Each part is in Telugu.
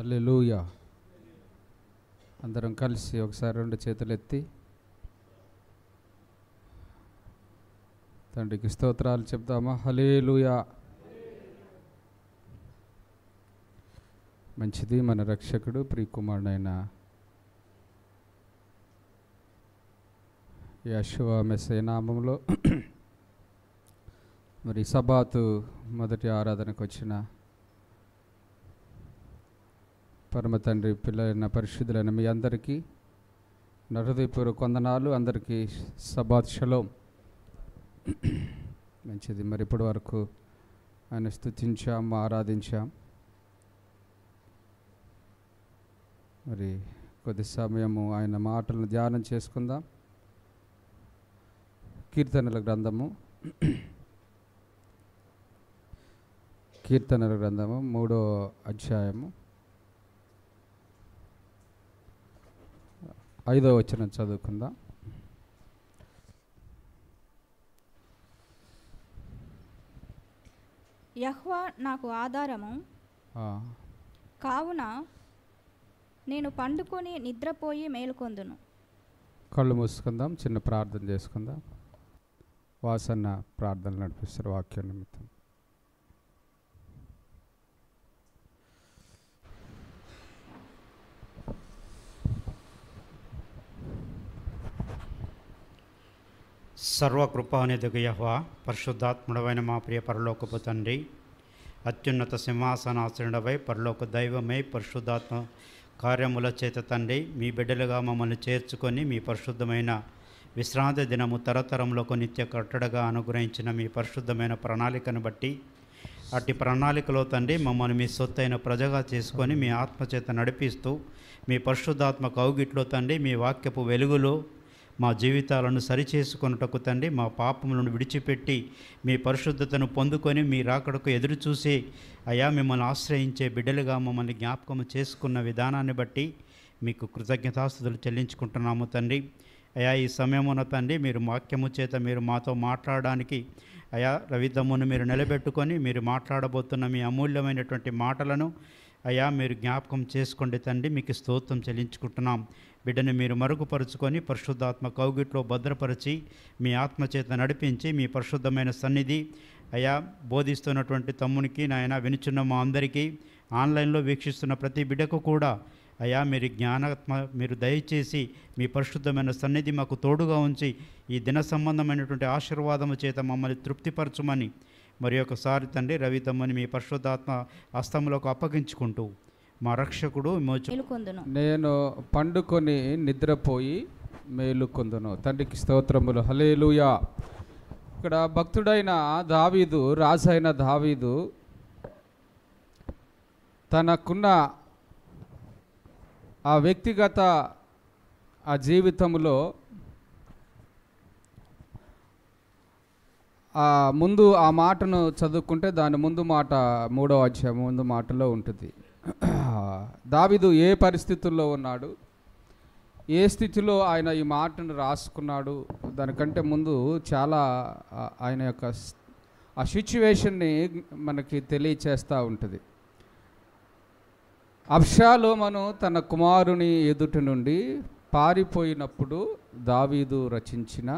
హల్లెలూయా. అందరం కలిసి ఒకసారి రెండు చేతులు ఎత్తి తండ్రికి స్తోత్రాలు చెప్దామా? హల్లెలూయా. మంచిది. మన రక్షకుడు ప్రియకుమారుడైన యెషోవా మెస్సీయ నామములో మరి సబాతు మొదటి ఆరాధనకు వచ్చిన పరమ తండ్రి పిల్లలైన పరిశుద్ధులైన మీ అందరికీ నా హృదయపూర్వక వందనాలు. అందరికీ సబాత్ షలోం. మంచిది. మరి ఇప్పటి వరకు ఆయన స్తుతించాం, ఆరాధించాం. మరి కొద్ది సమయము ఆయన మాటలను ధ్యానం చేసుకుందాం. కీర్తనల గ్రంథము 3వ అధ్యాయము 5వ వచనం చదువుకుందాం. యెహోవా నాకు ఆధారము, కావున నేను పండుకొని నిద్రపోయి మేలుకొందును. కళ్ళు మూసుకుందాం, చిన్న ప్రార్థన చేసుకుందాం. వాసన ప్రార్థన నడిపిస్తారు వాక్యం నిమిత్తం. సర్వకృపానిధిగు యెహోవా, పరిశుద్ధాత్ముడవైన మా ప్రియ పరలోకపు తండ్రి, అత్యున్నత సింహాసనాసనుడవై పరలోక దైవమై పరిశుద్ధాత్మ కార్యముల చేత తండ్రి మీ బిడ్డలుగా మమ్మల్ని చేర్చుకొని మీ పరిశుద్ధమైన విశ్రాంతి దినము తరతరంలోకి నిత్య కట్టడగా అనుగ్రహించిన మీ పరిశుద్ధమైన ప్రణాళికను బట్టి అట్టి ప్రణాళికలో తండ్రి మమ్మల్ని మీ సొత్తైన ప్రజగా చేసుకొని మీ ఆత్మచేత నడిపిస్తూ మీ పరిశుద్ధాత్మ కౌగిట్లో తండ్రి మీ వాక్యపు వెలుగులో మా జీవితాలను సరిచేసుకొనుటకు తండ్రి మా పాపములను విడిచిపెట్టి మీ పరిశుద్ధతను పొందుకొని మీ రాకడకు ఎదురు చూసి అయా మిమ్మల్ని ఆశ్రయించే బిడ్డలుగా మమ్మల్ని జ్ఞాపకం చేసుకున్న విధానాన్ని బట్టి మీకు కృతజ్ఞతాస్తుతులు చెల్లించుకుంటున్నాము తండ్రి. అయా ఈ సమయమున తండ్రి మీరు వాక్యము చేత మీరు మాతో మాట్లాడడానికి అయా రవిదమ్మును మీరు నిలబెట్టుకొని మీరు మాట్లాడబోతున్న మీ అమూల్యమైనటువంటి మాటలను అయా మీరు జ్ఞాపకం చేసుకోండి తండ్రి. మీకు స్తోత్రం చెల్లించుకుంటున్నాం. బిడ్డను మీరు మరుగుపరుచుకొని పరిశుద్ధాత్మ కౌగిట్లో భద్రపరిచి మీ ఆత్మచేత నడిపించి మీ పరిశుద్ధమైన సన్నిధి అయా బోధిస్తున్నటువంటి తమ్మునికి నాయన వినుచున్న మా అందరికీ ఆన్లైన్లో వీక్షిస్తున్న ప్రతి బిడ్డకు కూడా అయా మీరు జ్ఞానాత్మ మీరు దయచేసి మీ పరిశుద్ధమైన సన్నిధి మాకు తోడుగా ఉంచి ఈ దిన సంబంధమైనటువంటి ఆశీర్వాదము చేత మమ్మల్ని తృప్తిపరచుమని మరి ఒకసారి తండ్రి రవితమ్మని మీ పరిశుద్ధాత్మ హస్తములకు అప్పగించుకుంటూ మా రక్షకుడు మేలుకొందును. నేను పండుకొని నిద్రపోయి మేలుకొందును. తండ్రికి స్తోత్రములు. హల్లెలూయా. ఇక్కడ భక్తుడైన దావీదు, రాజైన దావీదు తనకున్న ఆ వ్యక్తిగత ఆ జీవితంలో ముందు ఆ మాటను చదువుకుంటే దాని ముందు మాట 3వ అధ్యాయం ముందు మాటలో ఉంటుంది. దావీదు ఏ పరిస్థితుల్లో ఉన్నాడు, ఏ స్థితిలో ఆయన ఈ మాటను రాసుకున్నాడు, దానికంటే ముందు చాలా ఆయన యొక్క ఆ సిచ్యువేషన్ని మనకి తెలియచేస్తూ ఉంటుంది. అబ్షాలోమును తన కుమారుని ఎదుటి నుండి పారిపోయినప్పుడు దావీదు రచించిన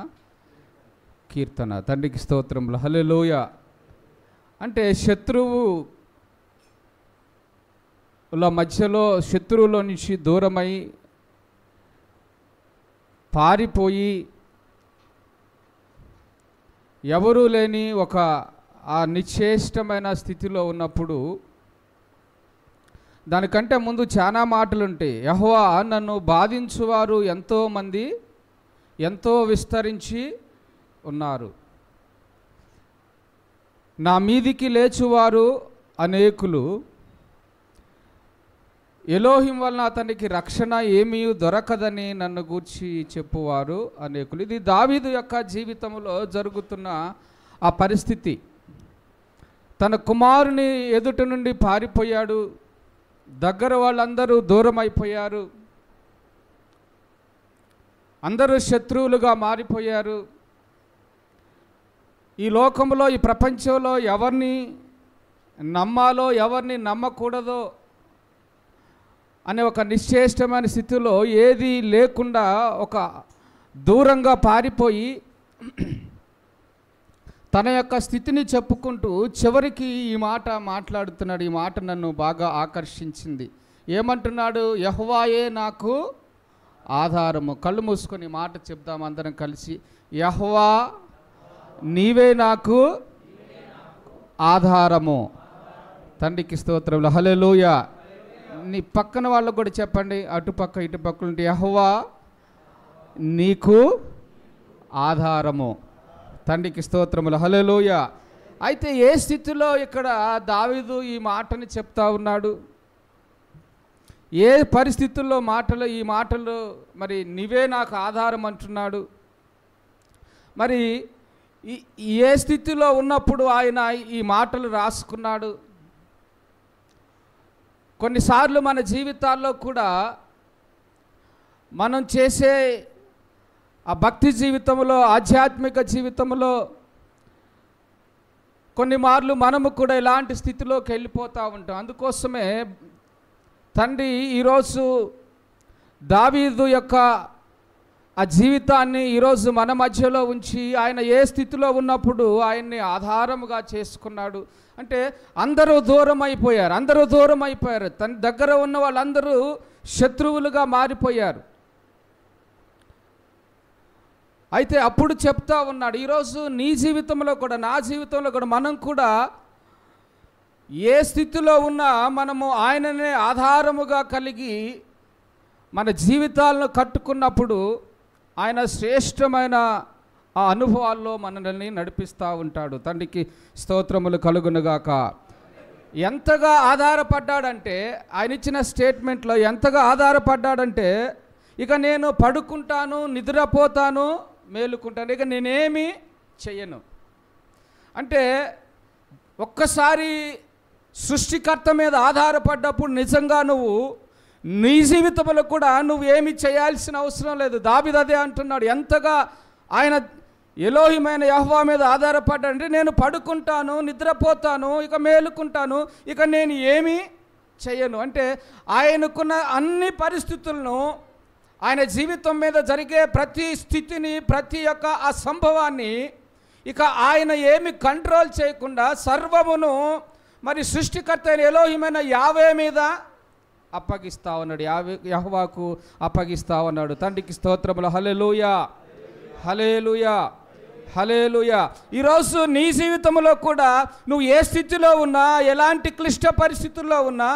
కీర్తన. తండ్రికి స్తోత్రములు. హల్లెలూయా. అంటే శత్రువుల మధ్యలో శత్రువులో నుంచి దూరమై పారిపోయి ఎవరూ లేని ఒక ఆ నిశ్చేష్టమైన స్థితిలో ఉన్నప్పుడు దానికంటే ముందు చాలా మాటలుంటాయి. యెహోవా నన్ను బాధించువారు ఎంతోమంది ఎంతో విస్తరించి ఉన్నారు, నా మీదికి లేచువారు అనేకులు, ఎలోహిం వలన అతనికి రక్షణ ఏమీ దొరకదని నన్ను గూర్చి చెప్పువారు అనేకులు. ఇది దావీదు యొక్క జీవితంలో జరుగుతున్న ఆ పరిస్థితి. తన కుమారుని ఎదుట నుండి పారిపోయాడు, దగ్గర వాళ్ళందరూ దూరం అయిపోయారు, అందరూ శత్రువులుగా మారిపోయారు. ఈ లోకంలో ఈ ప్రపంచంలో ఎవరిని నమ్మాలో ఎవరిని నమ్మకూడదో అనే ఒక నిశ్చేష్టమైన స్థితిలో ఏది లేకుండా ఒక దూరంగా పారిపోయి తన యొక్క స్థితిని చెప్పుకుంటూ చివరికి ఈ మాట మాట్లాడుతున్నాడు. ఈ మాట నన్ను బాగా ఆకర్షించింది. ఏమంటున్నాడు? యెహోవాయే నాకు ఆధారము. కళ్ళు మూసుకొని మాట చెప్దాం అందరం కలిసి. యెహోవా నీవే నాకు ఆధారము. తండ్రికి స్తోత్రములు. హల్లెలూయా. నీ పక్కన వాళ్ళకు కూడా చెప్పండి, అటుపక్క ఇటుపక్క ఉంటే, యెహోవా నీకు ఆధారము. తండ్రికి స్తోత్రములు. హల్లెలూయా. అయితే ఏ స్థితిలో ఇక్కడ దావీదు ఈ మాటని చెప్తా ఉన్నాడు? ఏ పరిస్థితుల్లో ఈ మాటలు మరి నీవే నాకు ఆధారం అంటున్నాడు? మరి ఏ స్థితిలో ఉన్నప్పుడు ఆయన ఈ మాటలు రాసుకున్నాడు? కొన్నిసార్లు మన జీవితాల్లో కూడా మనం చేసే ఆ భక్తి జీవితంలో, ఆధ్యాత్మిక జీవితంలో కొన్ని మార్లు మనము కూడా ఇలాంటి స్థితిలోకి వెళ్ళిపోతూ ఉంటాం. అందుకోసమే తండ్రి ఈరోజు దావీదు యొక్క ఆ జీవితాన్ని ఈరోజు మన మధ్యలో ఉంచి ఆయన ఏ స్థితిలో ఉన్నప్పుడు ఆయన్ని ఆధారముగా చేసుకున్నాడు. అంటే అందరూ దూరం అయిపోయారు. తన దగ్గర ఉన్న వాళ్ళందరూ శత్రువులుగా మారిపోయారు. అయితే అప్పుడు చెప్తా ఉన్నాడు, ఈరోజు నీ జీవితంలో కూడా, నా జీవితంలో కూడా మనం కూడా ఏ స్థితిలో ఉన్నా మనము ఆయననే ఆధారముగా కలిగి మన జీవితాలను కట్టుకున్నప్పుడు ఆయన శ్రేష్టమైన ఆ అనుభవాల్లో మనల్ని నడిపిస్తూ ఉంటాడు. తండ్రికి స్తోత్రములు కలుగునుగాక. ఎంతగా ఆధారపడ్డాడంటే, ఆయన ఇచ్చిన స్టేట్మెంట్లో ఎంతగా ఆధారపడ్డాడంటే, ఇక నేను పడుకుంటాను, నిద్రపోతాను, మేలుకుంటాను, ఇక నేనేమి చెయ్యను. అంటే ఒక్కసారి సృష్టికర్త మీద ఆధారపడ్డప్పుడు నిజంగా నువ్వు నీ జీవితంలో కూడా నువ్వు ఏమి చేయాల్సిన అవసరం లేదు. దావీదు అదే అంటున్నాడు. ఎంతగా ఆయన ఎలోహిమైన యెహోవా మీద ఆధారపడ్డాడంటే, నేను పడుకుంటాను, నిద్రపోతాను, ఇక మేలుకుంటాను, ఇక నేను ఏమీ చెయ్యను. అంటే ఆయనకున్న అన్ని పరిస్థితులను, ఆయన జీవితం మీద జరిగే ప్రతి స్థితిని, ప్రతి ఒక్క ఆ సంభవాన్ని ఇక ఆయన ఏమి కంట్రోల్ చేయకుండా సర్వమును మరి సృష్టికర్త అయిన ఎలోహిమైన యావే మీద అప్పగిస్తా ఉన్నాడు. యెహోవాకు అప్పగిస్తా ఉన్నాడు. తండ్రికి స్తోత్రములు. హల్లెలూయా, హల్లెలూయా, హల్లెలూయా. ఈరోజు నీ జీవితంలో కూడా నువ్వు ఏ స్థితిలో ఉన్నా, ఎలాంటి క్లిష్ట పరిస్థితుల్లో ఉన్నా,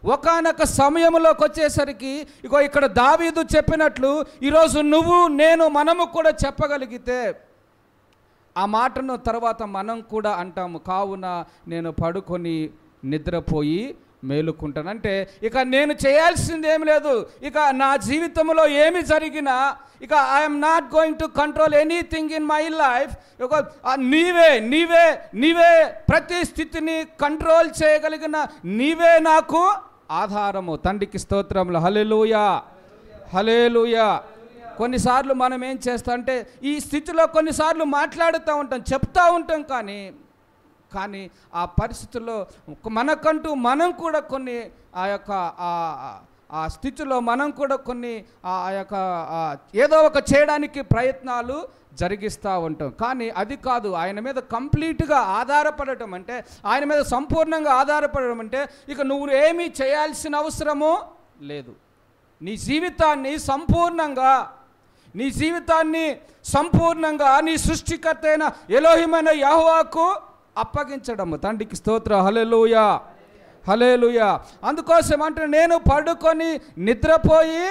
ఒకానొక సమయంలోకి వచ్చేసరికి ఇగో ఇక్కడ దావీదు చెప్పినట్లు ఈరోజు నువ్వు, నేను, మనము కూడా చెప్పగలిగితే ఆ మాటను తర్వాత మనం కూడా అంటాము, కావున నేను పడుకొని నిద్రపోయి మేలుకుంటాను. అంటే ఇక నేను చేయాల్సింది ఏమి లేదు. ఇక నా జీవితంలో ఏమి జరిగినా ఇక I'm not going to control anything in my life. నీవే ప్రతి స్థితిని కంట్రోల్ చేయగలిగిన నీవే నాకు ఆధారము. తండ్రికి స్తోత్రములు. హల్లెలూయా, హల్లెలూయా. కొన్నిసార్లు మనం ఏం చేస్తాం అంటే, ఈ స్థితిలో కొన్నిసార్లు మాట్లాడుతూ ఉంటాం, చెప్తూ ఉంటాం, కానీ ఆ పరిస్థితుల్లో మనకంటూ మనం కూడా కొన్ని ఆ యొక్క ఆ స్థితిలో మనం కూడా కొన్ని ఆ యొక్క ఏదో ఒక చేయడానికి ప్రయత్నాలు జరిగిస్తూ ఉంటాం. కానీ అది కాదు. ఆయన మీద కంప్లీట్గా ఆధారపడటం అంటే, ఆయన మీద సంపూర్ణంగా ఆధారపడడం అంటే ఇక నువ్వు ఏమీ చేయాల్సిన అవసరము లేదు. నీ జీవితాన్ని సంపూర్ణంగా నీ సృష్టికర్త అయిన ఎలోహిమైన యెహోవాకు అప్పగించడము. తండ్రికి స్తోత్రం. హల్లెలూయా, హల్లెలూయా. అందుకోసం అంటే నేను పడుకొని నిద్రపోయి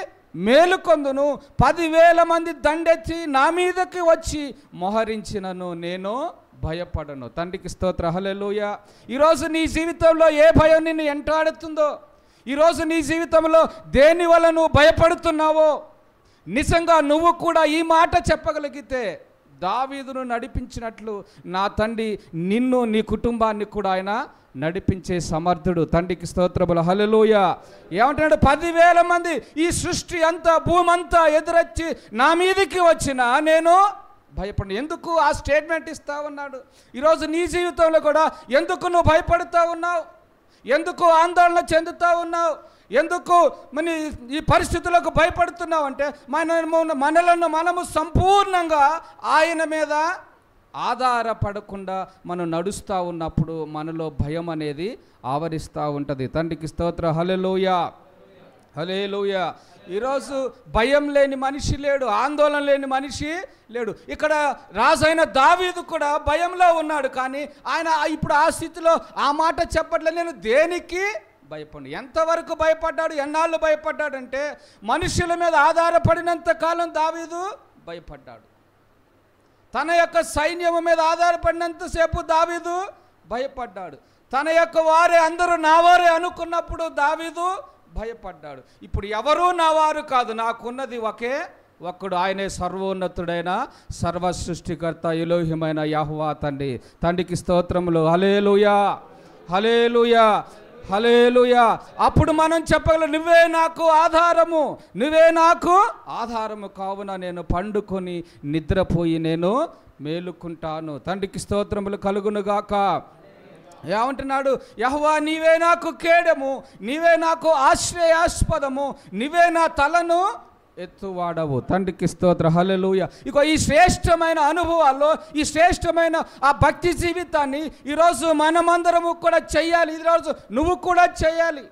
మేలుకొందును, 10,000 మంది దండెత్తి నా మీదకి వచ్చి మోహరించినను నేను భయపడను. తండ్రికి స్తోత్రం. హల్లెలూయా. ఈరోజు నీ జీవితంలో ఏ భయం నిన్ను ఎంటాడుతుందో, ఈరోజు నీ జీవితంలో దేని వల్ల నువ్వు భయపడుతున్నావో, నిజంగా నువ్వు కూడా ఈ మాట చెప్పగలిగితే, దావీదును నడిపించినట్లు నా తండ్రి నిన్ను, నీ కుటుంబాన్ని కూడా ఆయన నడిపించే సమర్థుడు. తండ్రికి స్తోత్రములు. హల్లెలూయా. ఏమంటున్నాడు? 10,000 మంది, ఈ సృష్టి అంతా, భూమి అంతా ఎదురొచ్చి నా మీదికి వచ్చినా నేను భయపడి. ఎందుకు ఆ స్టేట్మెంట్ ఇస్తా ఉన్నాడు? ఈరోజు నీ జీవితంలో కూడా ఎందుకు నువ్వు భయపడుతూ ఉన్నావు? ఎందుకు ఆందోళన చెందుతూ ఉన్నావు? ఎందుకు మన ఈ పరిస్థితులకు భయపడుతున్నావు అంటే మనలను మనము సంపూర్ణంగా ఆయన మీద ఆధారపడకుండా మనం నడుస్తూ ఉన్నప్పుడు మనలో భయం అనేది ఆవరిస్తూ ఉంటుంది. తండ్రికి స్తోత్రం. హల్లెలూయా, హల్లెలూయా. ఈరోజు భయం లేని మనిషి లేడు, ఆందోళన లేని మనిషి లేడు. ఇక్కడ రాజైన దావీదు కూడా భయంలో ఉన్నాడు, కానీ ఆయన ఇప్పుడు ఆ స్థితిలో ఆ మాట చెప్పట్లేదు. నేను దేనికి భయపడు. ఎంతవరకు భయపడ్డాడు, ఎన్నాళ్ళు భయపడ్డాడంటే మనుషుల మీద ఆధారపడినంత కాలం దావీదు భయపడ్డాడు. తన యొక్క సైన్యం మీద ఆధారపడినంతసేపు దావీదు భయపడ్డాడు. తన యొక్క వారే అందరూ నా వారే అనుకున్నప్పుడు దావీదు భయపడ్డాడు. ఇప్పుడు ఎవరూ నా వారు కాదు, నాకున్నది ఒకే ఒక్కడు, ఆయనే సర్వోన్నతుడైన సర్వ సృష్టికర్త ఎలోహిమైన యెహోవా తండ్రి. తండ్రికి స్తోత్రములు. హల్లెలూయా, హల్లెలూయా, హల్లెలూయా. అప్పుడు మనం చెప్పగలం, నువ్వే నాకు ఆధారము, నువ్వే నాకు ఆధారము, కావున నేను పండుకొని నిద్రపోయి నేను మేలుకుంటాను. తండ్రికి స్తోత్రములు కలుగునుగాక. ఏమంటున్నాడు? యెహోవా నీవే నాకు కేడము, నీవే నాకు ఆశ్రయాస్పదము, నీవే నా తలను ఎత్తువాడవు. తండ్రికి స్తోత్ర. హల్లెలూయా. ఇక ఈ శ్రేష్టమైన అనుభవాల్లో ఈ శ్రేష్టమైన ఆ భక్తి జీవితాన్ని ఈరోజు మనమందరము కూడా చెయ్యాలి. ఈరోజు నువ్వు కూడా చెయ్యాలి.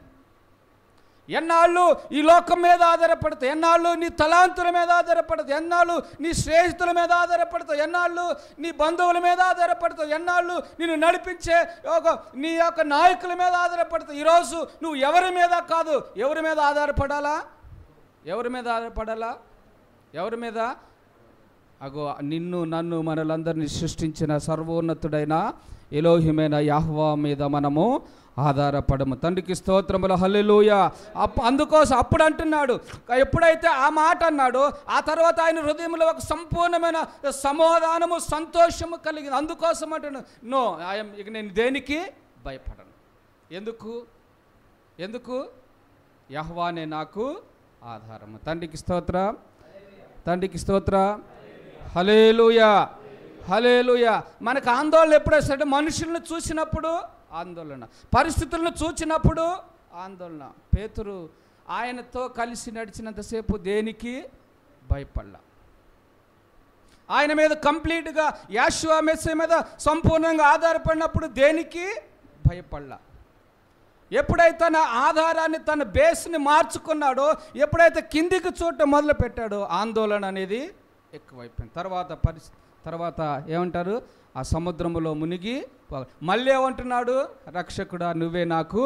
ఎన్నాళ్ళు ఈ లోకం మీద ఆధారపడతావు, ఎన్నాళ్ళు నీ తలాంతుల మీద ఆధారపడతావు, ఎన్నాళ్ళు నీ స్నేహితుల మీద ఆధారపడతావు, ఎన్నాళ్ళు నీ బంధువుల మీద ఆధారపడతావు, ఎన్నాళ్ళు నిన్ను నడిపించే నీ యొక్క నాయకుల మీద ఆధారపడతావు. ఈరోజు నువ్వు ఎవరి మీద కాదు, ఎవరి మీద ఆధారపడాలా? ఎవరి మీద ఆధారపడాలా? ఎవరి మీద? అగో నిన్ను నన్ను మనలందరినీ సృష్టించిన సర్వోన్నతుడైన ఎలోహిమైన యెహోవా మీద మనము ఆధారపడము. తండ్రికి స్తోత్రములు. హల్లెలూయా. అందుకోసం అప్పుడు అంటున్నాడు, ఎప్పుడైతే ఆ మాట అన్నాడో ఆ తర్వాత ఆయన హృదయంలో ఒక సంపూర్ణమైన సమాధానము సంతోషము కలిగింది. అందుకోసం అంటున్నాడు, నో ఇక నేను దేనికి భయపడను. ఎందుకు? ఎందుకు? యెహోవానే నాకు ఆధారము. తండ్రికి స్తోత్ర, తండ్రికి స్తోత్ర. హల్లెలూయా, హల్లెలూయా. మనకు ఆందోళన ఎప్పుడు వస్తుందంటే మనుషులను చూసినప్పుడు ఆందోళన, పరిస్థితులను చూసినప్పుడు ఆందోళన. పేతురు ఆయనతో కలిసి నడిచినంతసేపు దేనికి భయపడలా. ఆయన మీద కంప్లీట్గా యెహోవా మెస్సీయ మీద సంపూర్ణంగా ఆధారపడినప్పుడు దేనికి భయపడలా. ఎప్పుడైతే తన ఆధారాన్ని, తన బేస్ని మార్చుకున్నాడో, ఎప్పుడైతే కిందికి చూడటం మొదలు పెట్టాడో ఆందోళన అనేది ఎక్కువైపోయింది. తర్వాత ఏమంటారు? ఆ సముద్రములో మునిగి మళ్ళీ ఏమంటున్నాడు? రక్షకుడా నువ్వే నాకు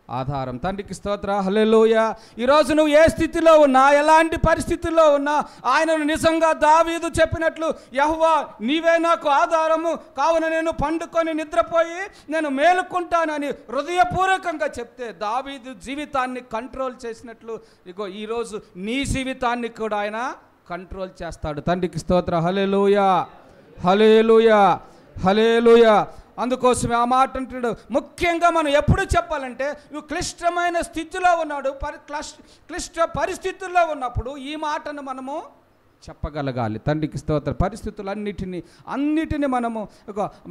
ఆధారం. తండ్రికి స్తోత్ర. హల్లెలూయా. ఈరోజు నువ్వు ఏ స్థితిలో ఉన్నా, ఎలాంటి పరిస్థితుల్లో ఉన్నా, ఆయనను నిజంగా దావీదు చెప్పినట్లు యెహోవా నీవే నాకు ఆధారము, కావున నేను పండుకొని నిద్రపోయి నేను మేలుకుంటానని హృదయపూర్వకంగా చెప్తే దావీదు జీవితాన్ని కంట్రోల్ చేసినట్లు ఇగో ఈరోజు నీ జీవితాన్ని కూడా ఆయన కంట్రోల్ చేస్తాడు. తండ్రికి స్తోత్ర. హల్లెలూయా, హల్లెలూయా, హల్లెలూయా. అందుకోసమే ఆ మాట అంటున్నాడు. ముఖ్యంగా మనం ఎప్పుడు చెప్పాలంటే, నువ్వు క్లిష్టమైన స్థితిలో ఉన్నాడు, క్లిష్ట పరిస్థితుల్లో ఉన్నప్పుడు ఈ మాటను మనము చెప్పగలగాలి. తండ్రికి స్తోత్ర. పరిస్థితులన్నిటినీ మనము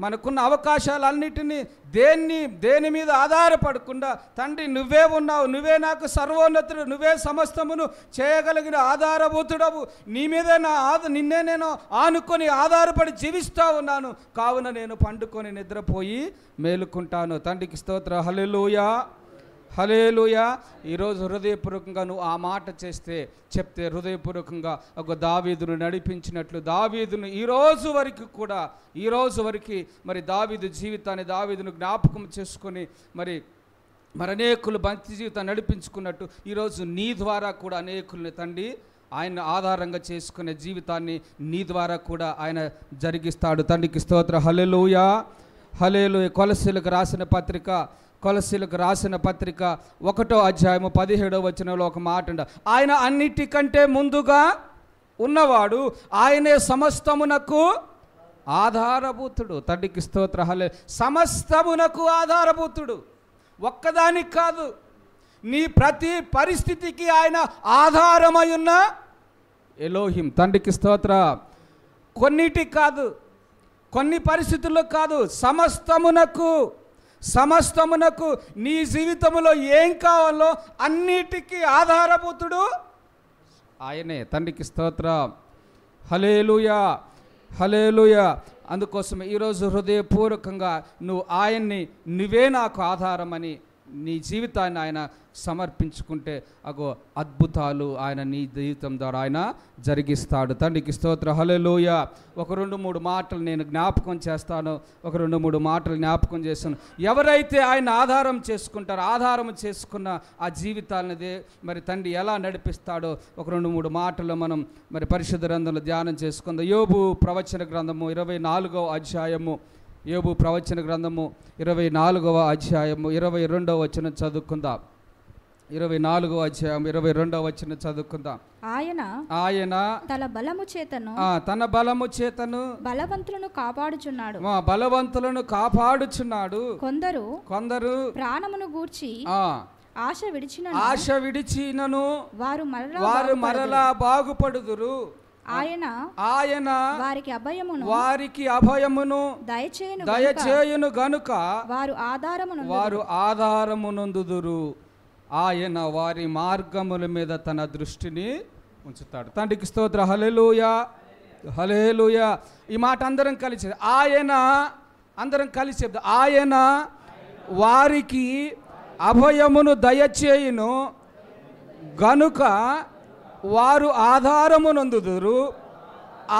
మనకున్న అవకాశాలన్నిటినీ దేని మీద ఆధారపడకుండా, తండ్రి నువ్వే ఉన్నావు, నువ్వే నాకు సర్వోన్నతుడు, నువ్వే సమస్తమును చేయగలిగిన ఆధారభూతుడవు, నీ మీదే నిన్నే నేను ఆనుకొని ఆధారపడి జీవిస్తూ ఉన్నాను, కావున నేను పండుకొని నిద్రపోయి మేలుకుంటాను. తండ్రికి స్తోత్ర. హల్లెలూయా, హల్లెలూయా. ఈరోజు హృదయపూర్వకంగా నువ్వు ఆ మాట చెప్తే హృదయపూర్వకంగా ఒక దావీదును నడిపించినట్లు దావీదును ఈ రోజు వరకు మరి దావీదు జీవితాన్ని, దావీదును జ్ఞాపకం చేసుకొని మరి అనేకులు భక్తి జీవితాన్ని నడిపించుకున్నట్టు ఈరోజు నీ ద్వారా కూడా అనేకుల్ని తండ్రి ఆయన ఆధారంగా చేసుకునే జీవితాన్ని నీ ద్వారా కూడా ఆయన జరిగిస్తాడు. తండ్రికి స్తోత్ర. హల్లెలూయా, హల్లెలూయా. కొలస్సీలకు రాసిన పత్రిక 1వ అధ్యాయము 17వ వచనంలో ఒక మాట ఉంది. ఆయన అన్నిటికంటే ముందుగా ఉన్నవాడు, ఆయనే సమస్తమునకు ఆధారభూతుడు. తండ్రికి స్తోత్ర. హల్లెలూయా. సమస్తమునకు ఆధారభూతుడు, ఒక్కదానికి కాదు. నీ ప్రతి పరిస్థితికి ఆయన ఆధారమై ఉన్న ఎలోహిం. తండ్రికి స్తోత్ర. కొన్నిటికి కాదు, కొన్ని పరిస్థితుల్లో కాదు, సమస్తమునకు. సమస్తమునకు నీ జీవితంలో ఏం కావాలో అన్నిటికీ ఆధారభూతుడు ఆయనే. తండ్రికి స్తోత్రం. హల్లెలూయా, హల్లెలూయా. అందుకోసమే ఈరోజు హృదయపూర్వకంగా నువ్వు ఆయన్ని, నువ్వే నాకు ఆధారమని నీ జీవితాన్ని ఆయన సమర్పించుకుంటే అగో అద్భుతాలు ఆయన నీ జీవితం ద్వారా ఆయన జరిగిస్తాడు. తండ్రికి స్తోత్రం. హల్లెలూయా. ఒక 2-3 మాటలు నేను జ్ఞాపకం చేస్తాను. ఒక 2-3 మాటలు జ్ఞాపకం చేస్తాను. ఎవరైతే ఆయన ఆధారం చేసుకుంటారో, ఆధారం చేసుకున్న ఆ జీవితాలనిదే మరి తండ్రి ఎలా నడిపిస్తాడో ఒక 2-3 మాటలు మనం మరి పరిశుద్ధ గ్రంథంలో ధ్యానం చేసుకుందాం. యోబు ప్రవచన గ్రంథము 24వ అధ్యాయము, యోబు ప్రవచన గ్రంథము 24వ అధ్యాయము 22వ వచనం చదువుకుందాం. 24వ అధ్యాయం 22వ వచనం చదువుకుందాం. ఆయన తన బలము చేతను బలవంతులను కాపాడుచున్నాడు. బలవంతులను కాపాడుచున్నాడు. కొందరు ప్రాణమును గూర్చి ఆశ విడిచినను వారు మరలా బాగుపడుదురు. ఆయన వారికి అభయమును దయచేయును గనుక వారు ఆధారమునందుదురు. ఆయన వారి మార్గముల మీద తన దృష్టిని ఉంచుతాడు. తండ్రికి స్తోత్ర. హల్లెలూయా, హల్లెలూయా. ఈ మాట అందరం కలిసి అందరం కలిసి చెప్తాం. ఆయన వారికి అభయమును దయచేయును గనుక వారు ఆధారమునందుదురు.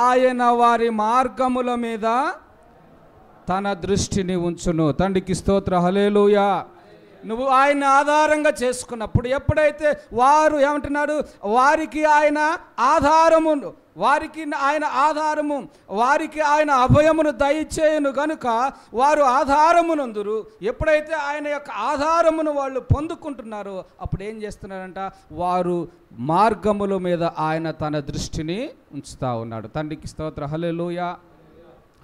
ఆయన వారి మార్గముల మీద తన దృష్టిని ఉంచును. తండ్రికి స్తోత్ర. హల్లెలూయా. నువ్వు ఆయన ఆధారంగా చేసుకున్నప్పుడు, ఎప్పుడైతే వారు ఏమంటున్నాడు, వారికి ఆయన ఆధారమును, వారికి ఆయన ఆధారము, వారికి ఆయన అభయమును దయచేయును గనుక వారు ఆధారమునందురు. ఎప్పుడైతే ఆయన యొక్క ఆధారమును వాళ్ళు పొందుకుంటున్నారో అప్పుడు ఏం చేస్తున్నారంట, వారు మార్గముల మీద ఆయన తన దృష్టిని ఉంచుతా ఉన్నాడు. తండ్రికి స్తోత్ర. హల్లెలూయా,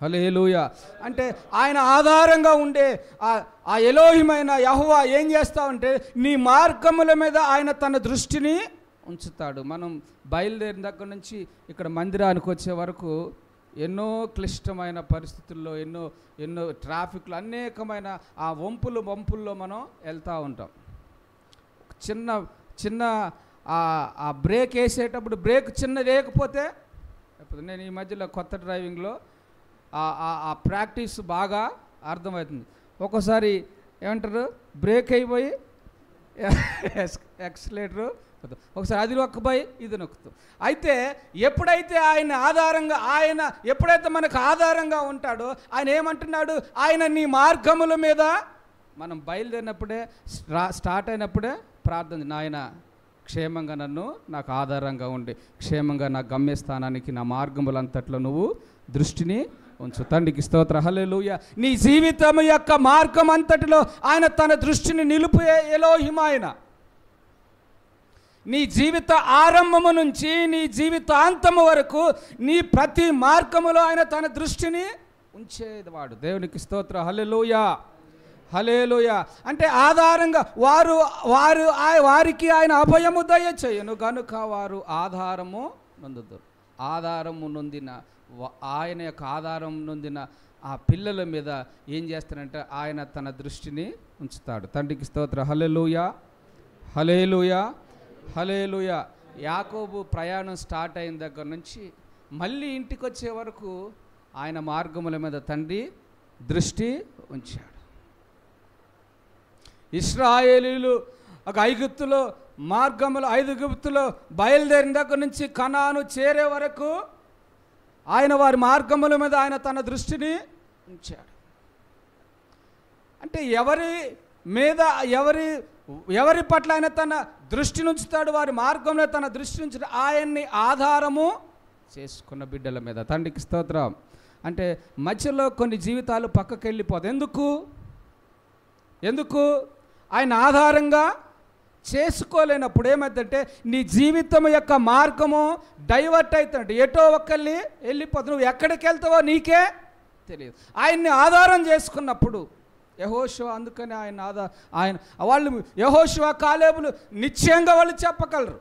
హల్లెలూయా. అంటే ఆయన ఆధారంగా ఉండే ఆ ఎలోహిమైన యెహోవా ఏం చేస్తామంటే నీ మార్గముల మీద ఆయన తన దృష్టిని ఉంచుతాడు. మనం బయలుదేరిన దగ్గర నుంచి ఇక్కడ మందిరానికి వచ్చే వరకు ఎన్నో క్లిష్టమైన పరిస్థితుల్లో, ఎన్నో ట్రాఫిక్లు, అనేకమైన ఆ వంపుల్లో మనం వెళ్తూ ఉంటాం. చిన్న ఆ బ్రేక్ వేసేటప్పుడు బ్రేక్ చిన్నది వేయకపోతే, నేను ఈ మధ్యలో కొత్త డ్రైవింగ్లో ఆ ప్రాక్టీస్ బాగా అర్థమవుతుంది. ఒక్కోసారి ఏమంటారు, బ్రేక్ అయిపోయి ఎక్సలేటరు ఒకసారి అది నొక్కబోయి ఇది నొక్కుతాం. అయితే ఎప్పుడైతే ఆయన ఆధారంగా, ఆయన ఎప్పుడైతే మనకు ఆధారంగా ఉంటాడో ఆయన ఏమంటున్నాడు, ఆయన నీ మార్గముల మీద మనం బయలుదేరినప్పుడే, స్టార్ట్ అయినప్పుడే ప్రార్థన, నాయన క్షేమంగా నాకు ఆధారంగా ఉండి క్షేమంగా నా గమ్యస్థానానికి, నా మార్గములంతట్లో నువ్వు దృష్టిని ఉంచు. తండ్రికి స్తోత్ర. హల్లెలూయా. నీ జీవితం యొక్క మార్గం అంతటిలో ఆయన తన దృష్టిని నిలుపే ఎలోహిమ. ఆయన నీ జీవిత ఆరంభము నుంచి నీ జీవితాంతము వరకు నీ ప్రతి మార్గములో ఆయన తన దృష్టిని ఉంచేవాడు. దేవునికి స్తోత్ర. హల్లెలూయా, హల్లెలూయా. అంటే ఆధారంగా వారికి ఆయన అభయము దయచేయును గనుక వారు ఆధారము నొందుతారు. ఆధారము నొందిన ఆయన యొక్క ఆధారం నొందిన ఆ పిల్లల మీద ఏం చేస్తారంటే ఆయన తన దృష్టిని ఉంచుతాడు. తండ్రికి స్తోత్ర. హల్లెలూయా, హల్లెలూయా, హల్లెలూయా. యాకోబు ప్రయాణం స్టార్ట్ అయిన దగ్గర నుంచి మళ్ళీ ఇంటికి వచ్చే వరకు ఆయన మార్గముల మీద తండ్రి దృష్టి ఉంచాడు. ఇశ్రాయేలీలు ఒక ఐగుప్తులో బయలుదేరిన దగ్గర నుంచి కనాను చేరే వరకు ఆయన వారి మార్గముల మీద ఆయన తన దృష్టిని ఉంచాడు. అంటే ఎవరి పట్ల ఆయన తన దృష్టిని ఉంచుతాడు, వారి మార్గంలో తన దృష్టి ఉంచుతాడు, ఆయన్ని ఆధారము చేసుకున్న బిడ్డల మీద. తండ్రికి స్తోత్రం. అంటే మధ్యలో కొన్ని జీవితాలు పక్కకి వెళ్ళిపోతాయి. ఎందుకు ఆయన ఆధారంగా చేసుకోలేనప్పుడు ఏమైందంటే నీ జీవితం యొక్క మార్గము డైవర్ట్ అవుతుంది, ఎటో ఒక్కళ్ళి వెళ్ళిపోతుంది, నువ్వు ఎక్కడికి వెళ్తావో నీకే తెలియదు. ఆయన్ని ఆధారం చేసుకున్నప్పుడు యెహోషువ, అందుకని ఆయన వాళ్ళు యెహోషువ కాలేబులు నిశ్చయంగా వాళ్ళు చెప్పగలరు,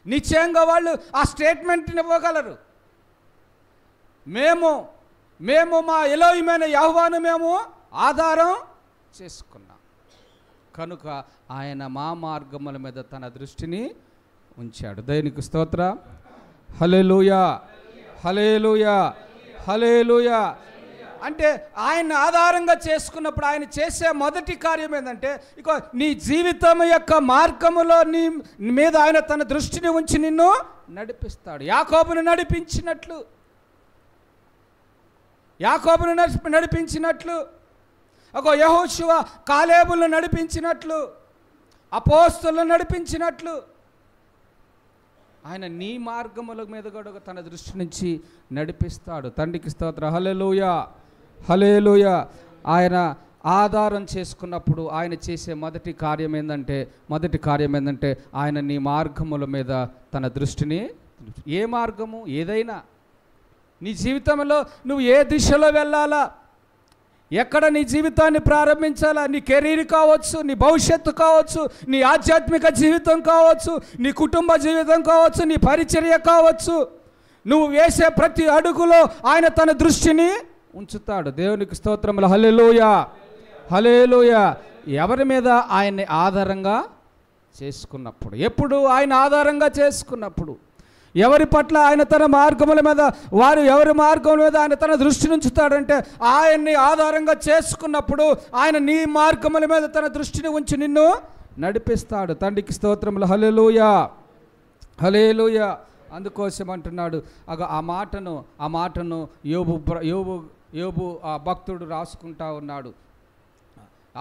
నిశ్చయంగా వాళ్ళు ఆ స్టేట్మెంట్ని ఇవ్వగలరు. మేము మా ఎలోహిమైన యెహోవాను మేము ఆధారం చేసుకున్నాం కనుక ఆయన మా మార్గముల మీద తన దృష్టిని ఉంచాడు. దేవునికి స్తోత్రం. హల్లెలూయా, హల్లెలూయా, హల్లెలూయా. అంటే ఆయన ఆధారంగా చేసుకున్నప్పుడు ఆయన చేసే మొదటి కార్యం ఏంటంటే, ఇక నీ జీవితం యొక్క మార్గములో నీ మీద ఆయన తన దృష్టిని ఉంచి నిన్ను నడిపిస్తాడు. యాకోబును నడిపించినట్లు ఒక యెహోషువ కాలేబులను నడిపించినట్లు, అపోస్తలులను నడిపించినట్లు ఆయన నీ మార్గముల మీద కూడా తన దృష్టి నుంచి నడిపిస్తాడు. తండ్రికి స్తోత్రం. హల్లెలూయా, హల్లెలూయా. ఆయన ఆధారం చేసుకున్నప్పుడు ఆయన చేసే మొదటి కార్యం ఏంటంటే ఆయన నీ మార్గముల మీద తన దృష్టిని, ఏ మార్గము ఏదైనా నీ జీవితంలో నువ్వు ఏ దిశలో వెళ్ళాలా, ఎక్కడ నీ జీవితాన్ని ప్రారంభించాలా, నీ కెరీర్ కావచ్చు, నీ భవిష్యత్తు కావచ్చు, నీ ఆధ్యాత్మిక జీవితం కావచ్చు, నీ కుటుంబ జీవితం కావచ్చు, నీ పరిచర్య కావచ్చు, నువ్వు వేసే ప్రతి అడుగులో ఆయన తన దృష్టిని ఉంచుతాడు. దేవునికి స్తోత్రములు. హల్లెలూయా, హల్లెలూయా. ఎవరి మీద ఆయన్ని ఆధారంగా చేసుకున్నప్పుడు, ఎప్పుడు ఆయన ఆధారంగా చేసుకున్నప్పుడు, ఎవరి పట్ల ఆయన తన మార్గముల మీద ఎవరి మార్గముల మీద ఆయన తన దృష్టిని ఉంచుతాడంటే ఆయన్ని ఆధారంగా చేసుకున్నప్పుడు ఆయన నీ మార్గముల మీద తన దృష్టిని ఉంచి నిన్ను నడిపిస్తాడు. తండ్రికి స్తోత్రములు. హల్లెలూయా, హల్లెలూయా. అందుకోసం అంటున్నాడు. ఆ మాటను యోబు ఆ భక్తుడు రాసుకుంటా ఉన్నాడు.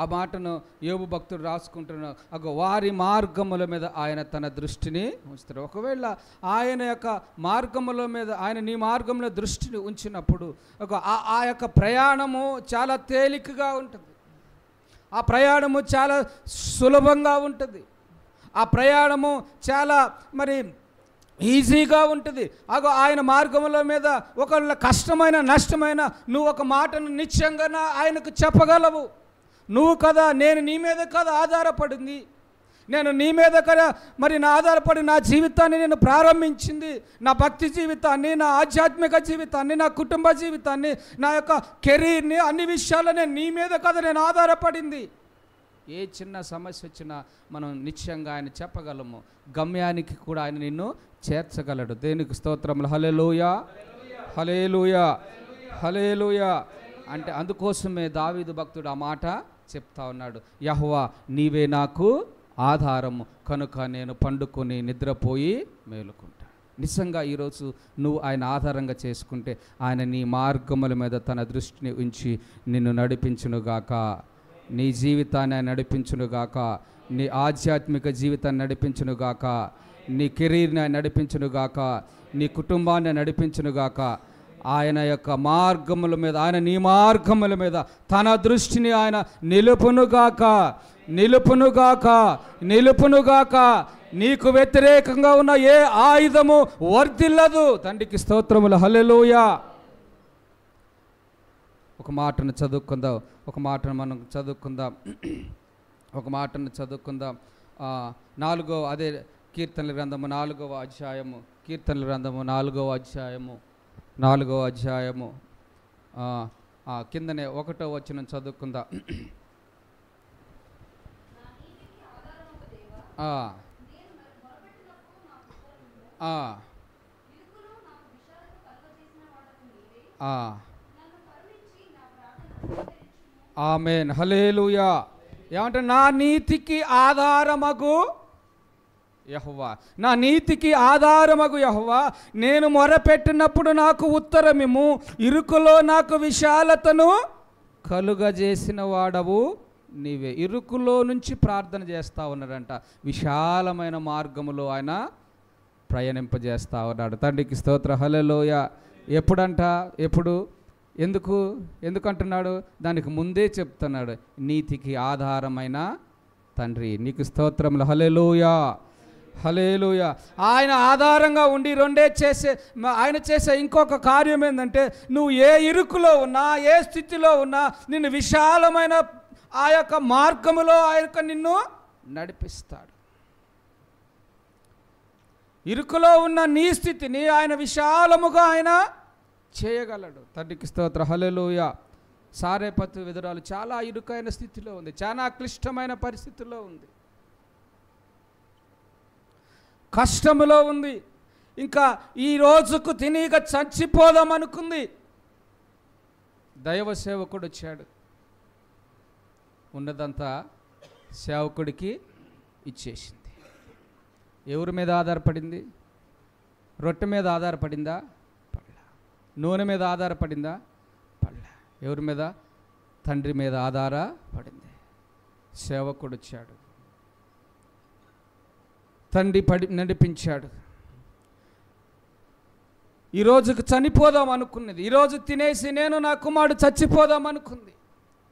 ఆ మాటను యోబు భక్తుడు రాసుకుంటున్నాడు. వారి మార్గముల మీద ఆయన తన దృష్టిని ఉంచుతాడు. ఒకవేళ ఆయన యొక్క మార్గముల మీద ఆయన నీ మార్గంలో దృష్టిని ఉంచినప్పుడు ఆ యొక్క ప్రయాణము చాలా తేలికగా ఉంటుంది. ఆ ప్రయాణము చాలా సులభంగా ఉంటుంది. ఆ ప్రయాణము చాలా ఈజీగా ఉంటుంది. ఆయన మార్గముల మీద ఒకవేళ కష్టమైన నష్టమైన నువ్వు ఒక మాటను నిశ్చయంగా ఆయనకు చెప్పగలవు. నువ్వు కదా, నేను నీ మీద కదా ఆధారపడింది, నేను నీ మీద కదా నా ఆధారపడి నా జీవితాన్ని నేను ప్రారంభించింది, నా భక్తి జీవితాన్ని, నా ఆధ్యాత్మిక జీవితాన్ని, నా కుటుంబ జీవితాన్ని, నా యొక్క కెరీర్ని, అన్ని విషయాల్లో నేను నీ మీద కదా నేను ఆధారపడింది. ఏ చిన్న సమస్య వచ్చినా మనం నిశ్చయంగా ఆయన చెప్పగలము. గమ్యానికి కూడా ఆయన నిన్ను చేర్చగలడు. దేనికి స్తోత్రములు. హల్లెలూయా, హల్లెలూయా, హల్లెలూయా. అంటే అందుకోసమే దావీదు భక్తుడు ఆ మాట చెప్తా ఉన్నాడు. యెహోవా నీవే నాకు ఆధారము కనుక నేను పండుకొని నిద్రపోయి మేలుకుంటా. నిజంగా ఈరోజు నువ్వు ఆయన ఆధారంగా చేసుకుంటే ఆయన నీ మార్గముల మీద తన దృష్టిని ఉంచి నిన్ను నడిపించునుగాక, నీ జీవితాన్ని ఆయన నడిపించునుగాక, నీ ఆధ్యాత్మిక జీవితాన్ని నడిపించునుగాక, నీ కెరీర్ని ఆయన నడిపించునుగాక, నీ కుటుంబాన్ని నడిపించునుగాక. ఆయన యొక్క మార్గముల మీద ఆయన నీ మార్గముల మీద తన దృష్టిని ఆయన నిలుపునుగాక, నిలుపునుగాక, నిలుపునుగాక. నీకు వ్యతిరేకంగా ఉన్న ఏ ఆయుధము వర్ధిల్లదు. తండ్రికి స్తోత్రములు. హల్లెలూయా. ఒక మాటను చదువుకుందాం, ఒక మాటను మనం చదువుకుందాం, ఒక మాటను చదువుకుందాం. అదే కీర్తనల గ్రంథము 4వ అధ్యాయము, కీర్తనల గ్రంథము 4వ అధ్యాయము, 4వ అధ్యాయము కిందనే 1వ వచనం చదువుకుందాం. ఆమేన్, హల్లెలూయా. ఏమంటే నా నీతికి ఆధారమగు యెహోవా, నా నీతికి ఆధారమగు యెహోవా, నేను మొరపెట్టినప్పుడు నాకు ఉత్తరమిమ్ము, ఇరుకులో నాకు విశాలతను కలుగజేసిన వాడవు నీవే. ఇరుకులో నుంచి ప్రార్థన చేస్తూ ఉన్నాడంట. విశాలమైన మార్గములో ఆయన ప్రయాణింపజేస్తూ ఉన్నాడు. తండ్రికి స్తోత్ర. హల్లెలూయా. ఎప్పుడు ఎందుకంటున్నాడు? దానికి ముందే చెప్తున్నాడు. నీతికి ఆధారమైన తండ్రి నీకు స్తోత్రములు. హల్లెలూయా, హల్లెలూయా. ఆయన ఆధారంగా ఉండి ఆయన చేసే ఇంకొక కార్యం ఏంటంటే, నువ్వు ఏ ఇరుకులో ఉన్నా, ఏ స్థితిలో ఉన్నా, నిన్ను విశాలమైన ఆ యొక్క మార్గములో ఆయన నిన్ను నడిపిస్తాడు. ఇరుకులో ఉన్న నీ స్థితిని ఆయన విశాలముగా ఆయన చేయగలడు. తండ్రికి స్తోత్ర. హల్లెలూయా, సారేపత్తు విధురాలు చాలా ఇరుకైన స్థితిలో ఉంది, చాలా క్లిష్టమైన పరిస్థితుల్లో ఉంది, కష్టములో ఉంది. ఇంకా ఈ రోజుకు తినిగా చచ్చిపోదాం అనుకుంది. దైవ సేవకుడు వచ్చాడు, ఉన్నదంతా సేవకుడికి ఇచ్చేసింది. ఎవరి మీద ఆధారపడింది? రొట్టె మీద ఆధారపడిందా? పడలా. నూనె మీద ఆధారపడిందా? పడలా. ఎవరి మీద? తండ్రి మీద ఆధారపడింది. సేవకుడు వచ్చాడు, తండ్రి నడిపించాడు. ఈరోజుకు చనిపోదాం అనుకున్నది, ఈరోజు తినేసి నేను నా కుమారుడు చచ్చిపోదాం అనుకుంది.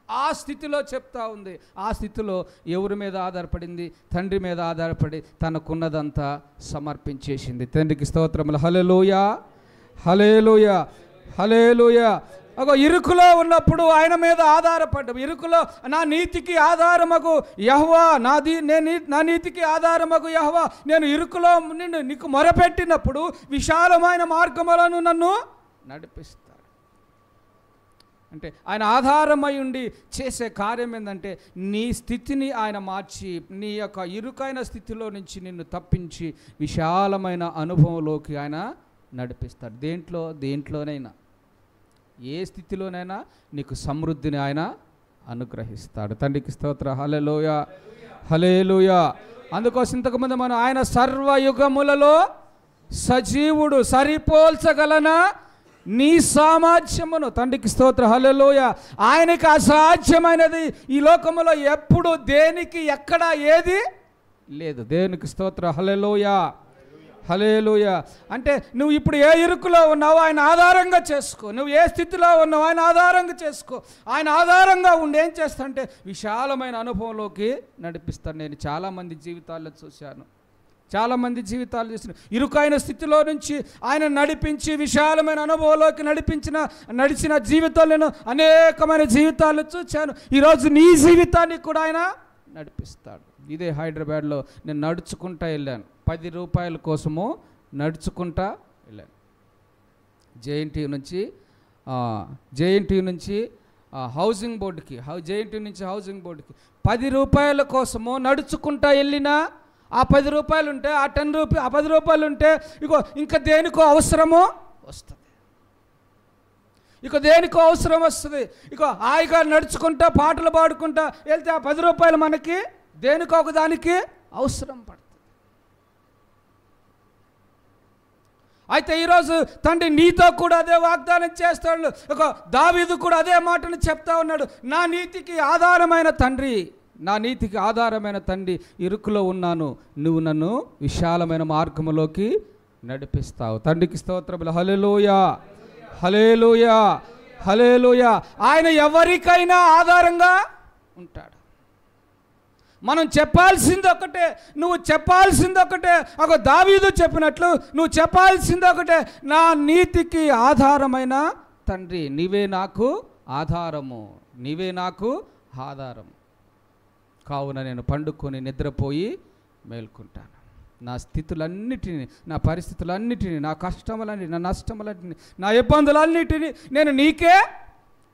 ఆ స్థితిలో చెప్తా ఉంది. ఆ స్థితిలో ఎవరి మీద ఆధారపడింది? తండ్రి మీద ఆధారపడి తనకున్నదంతా సమర్పించేసింది. తండ్రికి స్తోత్రములు. హల్లెలూయా, హల్లెలూయా, హల్లెలూయా. ఒక ఇరుకులో ఉన్నప్పుడు ఆయన మీద ఆధారపడ్డాం. ఇరుకులో నా నీతికి ఆధారమగు యెహోవా, నా నీతికి ఆధారమగు యెహోవా, నేను ఇరుకులో నిన్ను నీకు మొరపెట్టినప్పుడు విశాలమైన మార్గములను నన్ను నడిపిస్తాడు. అంటే ఆయన ఆధారమై ఉండి చేసే కార్యం ఏంటంటే నీ స్థితిని ఆయన మార్చి నీ యొక్క ఇరుకైన స్థితిలో నుంచి నిన్ను తప్పించి విశాలమైన అనుభవంలోకి ఆయన నడిపిస్తాడు. దేంట్లోనైనా ఏ స్థితిలోనైనా నీకు సమృద్ధిని ఆయన అనుగ్రహిస్తాడు. తండ్రికి స్తోత్ర. హల్లెలూయా, హల్లెలూయా. అందుకోసం ఇంతకుముందు మనం ఆయన సర్వయుగములలో సజీవుడు, సరిపోల్చగలనా నీ సామర్థ్యమును. తండ్రికి స్తోత్ర. హల్లెలూయా. ఆయనకి అసాధ్యమైనది ఈ లోకములో ఎప్పుడు దేనికి ఎక్కడ ఏది లేదు. దేవునికి స్తోత్ర. హల్లెలూయా, హల్లెలూయా. అంటే నువ్వు ఇప్పుడు ఏ ఇరుకులో ఉన్నావో ఆయన ఆధారంగా చేసుకో. నువ్వు ఏ స్థితిలో ఉన్నావో ఆయన ఆధారంగా చేసుకో. ఆయన ఆధారంగా ఉండి ఏం చేస్తానంటే విశాలమైన అనుభవంలోకి నడిపిస్తాను. నేను చాలామంది జీవితాల్లో చూశాను, చాలామంది జీవితాలు చూసిన ఇరుకైన స్థితిలో నుంచి ఆయన నడిపించి విశాలమైన అనుభవంలోకి నడిచిన జీవితాలు నేను అనేకమైన జీవితాలు చూశాను. ఈరోజు నీ జీవితాన్ని కూడా ఆయన నడిపిస్తాడు. ఇదే హైదరాబాద్లో నేను నడుచుకుంటా వెళ్ళాను. 10 రూపాయల కోసము నడుచుకుంటా వెళ్ళాను. జేఎన్టీ నుంచి హౌసింగ్ బోర్డుకి, జేఎన్టీ నుంచి హౌసింగ్ బోర్డుకి 10 రూపాయల కోసము నడుచుకుంటా వెళ్ళినా ఆ 10 రూపాయలు ఉంటే ఆ 10 రూపాయలు ఉంటే ఇంకా దేనికో అవసరమో వస్తుంది. దేనికో అవసరం వస్తుంది. హాయిగా నడుచుకుంటా పాటలు పాడుకుంటా వెళ్తే ఆ 10 రూపాయలు మనకి దేనికో ఒక దానికి అవసరం పడుతుంది. అయితే ఈరోజు తండ్రి నీతో కూడా అదే వాగ్దానం చేస్తాడు. దావీదు కూడా అదే మాటను చెప్తా ఉన్నాడు. నా నీతికి ఆధారమైన తండ్రి, నా నీతికి ఆధారమైన తండ్రి, ఇరుకులో ఉన్నాను, నువ్వు నన్ను విశాలమైన మార్గములోకి నడిపిస్తావు. తండ్రికి స్తోత్రములు. హల్లెలూయా, హల్లెలూయా, హల్లెలూయా. ఆయన ఎవరికైనా ఆధారంగా ఉంటాడు. మనం చెప్పాల్సింది ఒకటే, నువ్వు చెప్పాల్సింది ఒకటే. దావీదు చెప్పినట్లు నువ్వు చెప్పాల్సింది ఒకటే, నా నీతికి ఆధారమైన తండ్రి, నీవే నాకు ఆధారము, నీవే నాకు ఆధారము. కావున నేను పండుకొని నిద్రపోయి మేల్కుంటాను. నా స్థితులన్నిటినీ, నా పరిస్థితులన్నిటినీ, నా కష్టములన్నిటినీ, నా నష్టములన్నిటినీ, నా ఇబ్బందులన్నిటినీ నేను నీకే